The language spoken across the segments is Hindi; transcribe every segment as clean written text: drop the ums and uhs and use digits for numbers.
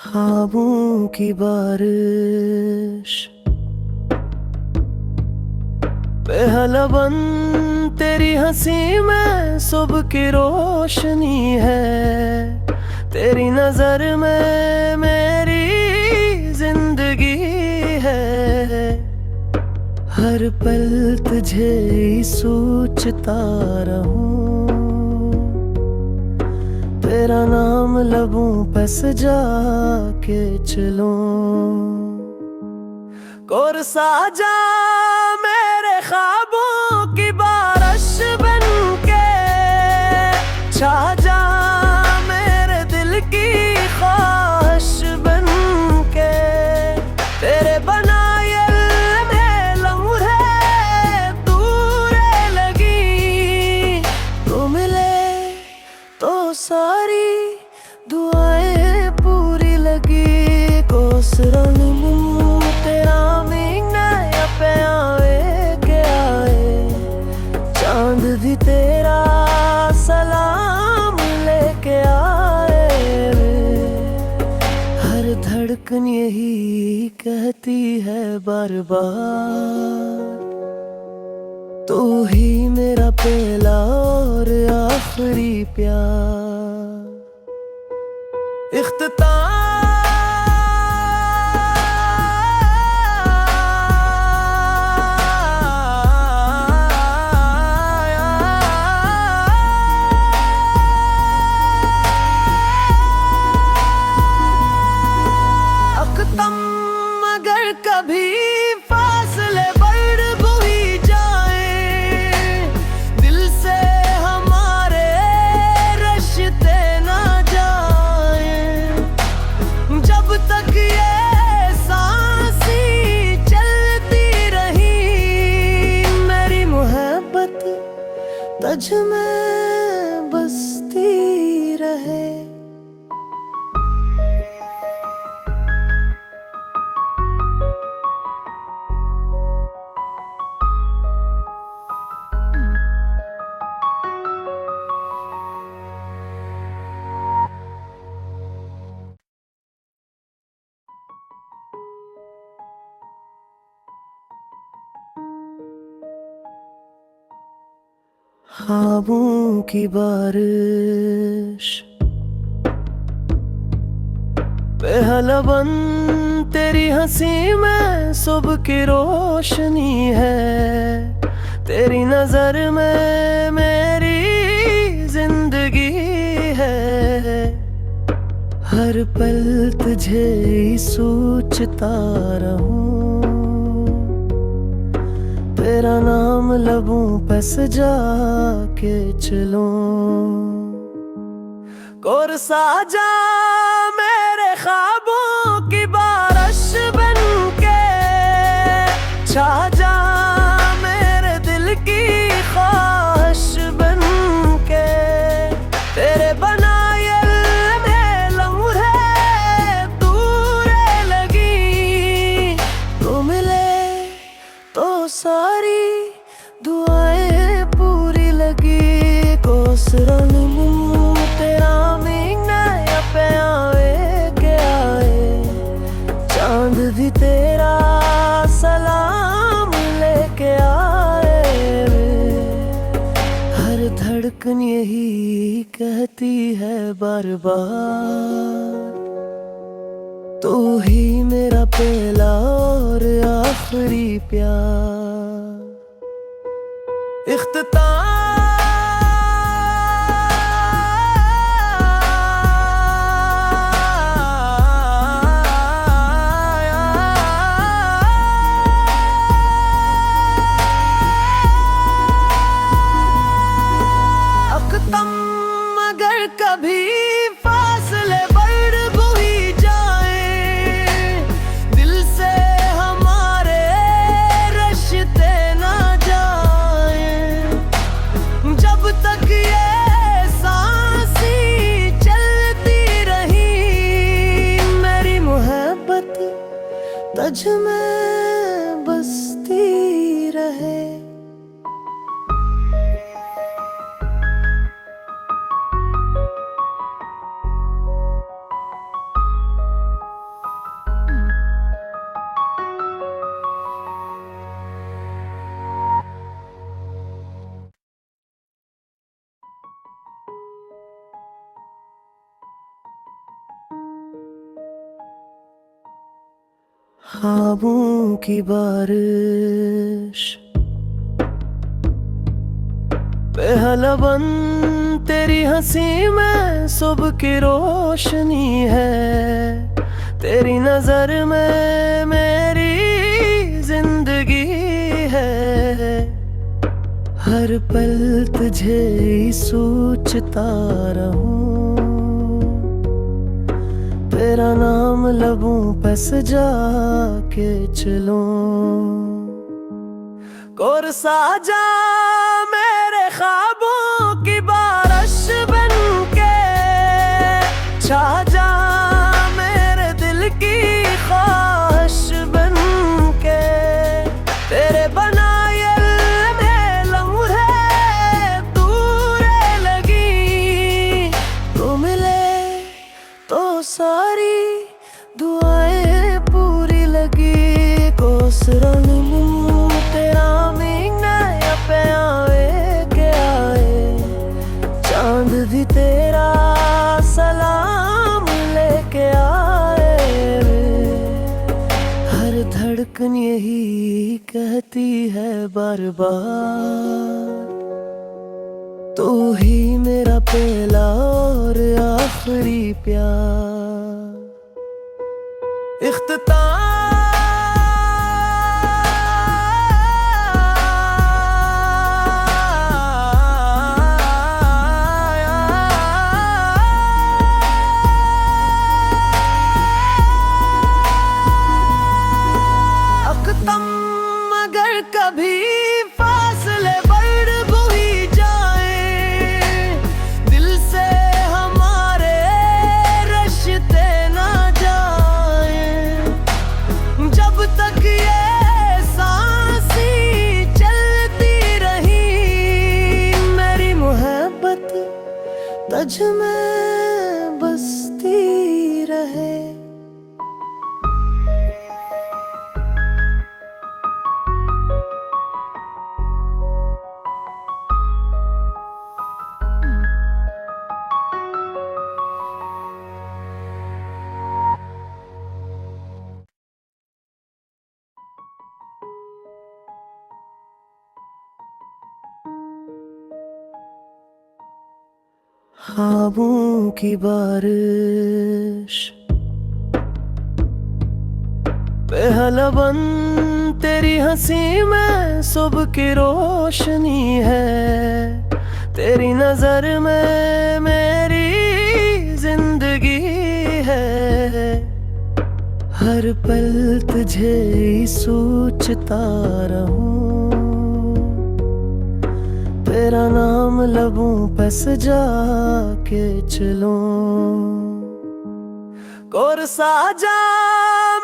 ख्वाबों की बारिश बेहलबन तेरी हंसी में सुबह की रोशनी है। तेरी नजर में मेरी जिंदगी है। हर पल तुझे ही सोचता रहूं। तेरा नाम लबों पे सजा के चलूं। कोरसा जा मेरे ख्वाबों की बारिश बन के छा जा मेरे दिल की ख्वाहिश बन के। तेरे बनाए लम्हे दूर लगी तो मिले तो सारी दुआएं पूरी लगी। कोसरन तेरा मीना पे आए के आए। चांद भी तेरा सलाम लेके आए। हर धड़कन यही कहती है बार बार, तू ही मेरा पहला और आखिरी प्यार। इख्तिताम अगर कभी फासले बढ़ भी जाए, दिल से हमारे रिश्ते ना जाए। जब तक ये सांसें चलती रही, मेरी मोहब्बत तुझ में बसती रहे। ख्वाबों की बारिश बेहलबन तेरी हंसी में सुबह की रोशनी है। तेरी नजर में मेरी जिंदगी है। हर पल तुझे ही सोचता रहूं। तेरा नाम लबों पे सजा के चलूं। कोरसा जा मेरे ख्वाबों की बारिश बन के छा जा मेरे दिल की ख्वाहिश बन के। तेरे बनाए लम्हे दूर लगी तो मिले तो सारी दुआएं पूरी लगी। कोसरन तेरा मीना पे आए के आए। चांद भी तेरा सलाम लेके आए। हर धड़कन यही कहती है बार बार, तू ही मेरा पहला और आखिरी प्यार। इख्तिताम अगर कभी फासले बढ़ भी जाए, दिल से हमारे रिश्ते ना जाए। जब तक ये सांसें चलती रही, मेरी मोहब्बत तुझ में बसती रहे। ख्वाबों की बारिश बेहलबन तेरी हंसी में सुबह की रोशनी है। तेरी नजर में मेरी जिंदगी है। हर पल तुझे ही सोचता रहूं। तेरा नाम लबों पे सजा के चलूं। कोरसा जा मेरे ख्वाबों की बारिश बन के। छा जा मेरे दिल की ख्वाहिश बन के। तेरे बनाए में लम्हे दूर लगी। तू मिले तो सारी दुआएं पूरी लगी। कोसरन तेरा मीना पे आवे के आए। चांद भी तेरा सलाम लेके आए। हर धड़कन यही कहती है बार बार। तू ही मेरा पहला और आखिरी प्यार। इख्तिताम अगर कभी फासले बढ़ भी जाए। दिल से हमारे रिश्ते ना जाए। जब तक ये सांसें चलती रही। मेरी मोहब्बत तुझ में बसती रहे। ख्वाबों की बारिश बेहलबन तेरी हंसी में सुबह की रोशनी है। तेरी नजर में मेरी जिंदगी है। हर पल तुझे ही सोचता रहूं। तेरा नाम लबों पे सजा के चलूं। कोरसा जा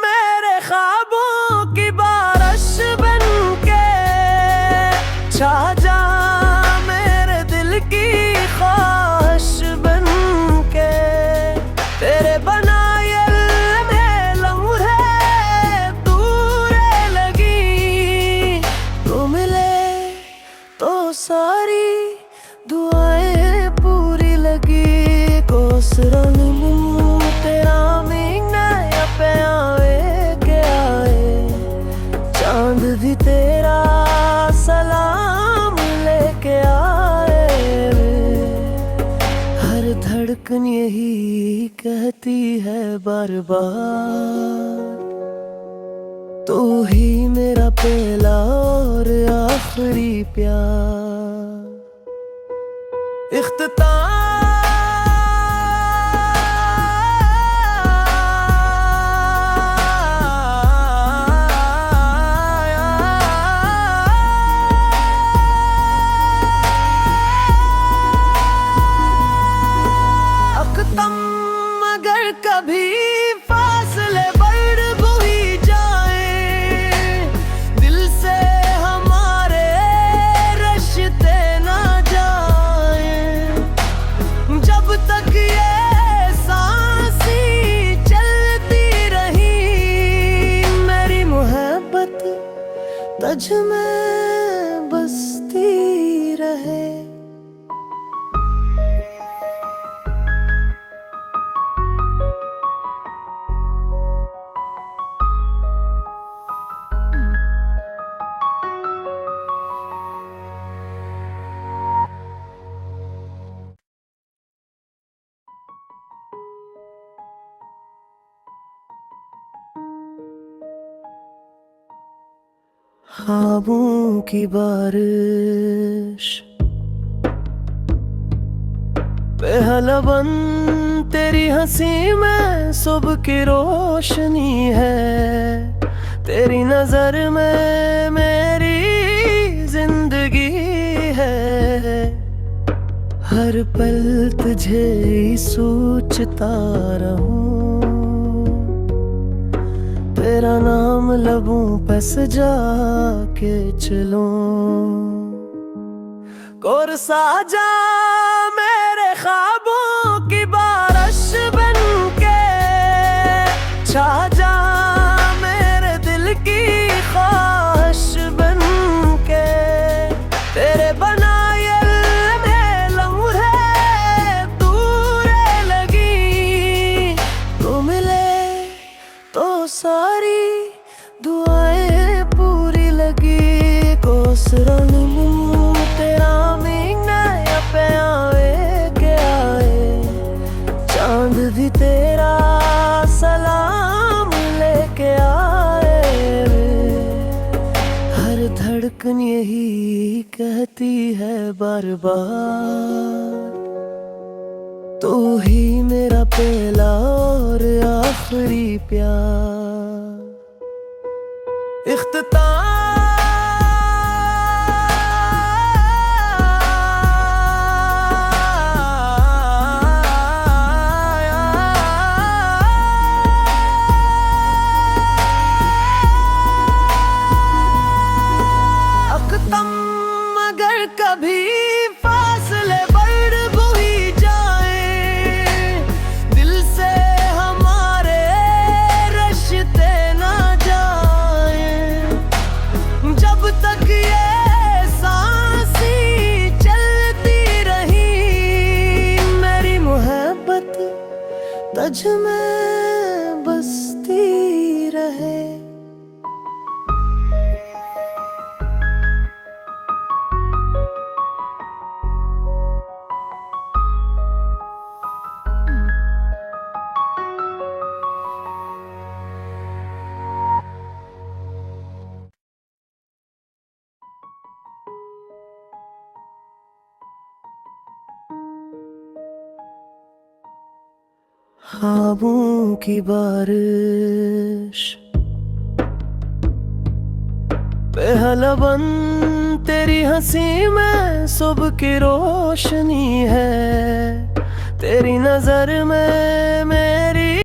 मेरे ख्वाबों की बारिश बन के। छा जा मेरे दिल की ख्वाहिश बन के। तेरे बनाए में लम्हे दूर लगी। तू मिले तो सारी दुआएं पूरी लगी। कोसरन तेरा मीना पे आवे के आए। चांद भी तेरा सलाम लेके आए। हर धड़कन यही कहती है बार बार। तू ही मेरा पहला और आखिरी प्यार। इख्तिताम अगर कभी फासले बढ़ भी जाए। दिल से हमारे रिश्ते ना जाए। जब तक ये सांसें चलती रही। मेरी मोहब्बत तुझ में बसती रहे। ख्वाबों की बारिश बेहलबन तेरी हंसी में सुबह की रोशनी है। तेरी नजर में मेरी जिंदगी है। हर पल तुझे ही सोचता रहूं। तेरा नाम लबों पे सजा के चलूं। कोरसा जा मेरे ख्वाबों की बारिश बन के। छा जा मेरे दिल की ख्वाहिश बन के। तेरे बनाए लम्हे दूर लगी। तू मिले तो सारी दुआएं पूरी लगी। कोसरन तेरा मीना पे आवे के आए। चांद भी तेरा सलाम लेके आए। हर धड़कन यही कहती है बार बार। तू ही मेरा पहला और आखिरी प्यार। अगर कभी फासले बढ़ भी जाए। दिल से हमारे रिश्ते ना जाए। जब तक ये सांसी चलती रही। मेरी मोहब्बत तुझ में बसती रहे। ख्वाबों की बारिश बेहलबन तेरी हंसी में सुबह की रोशनी है। तेरी नजर में मेरी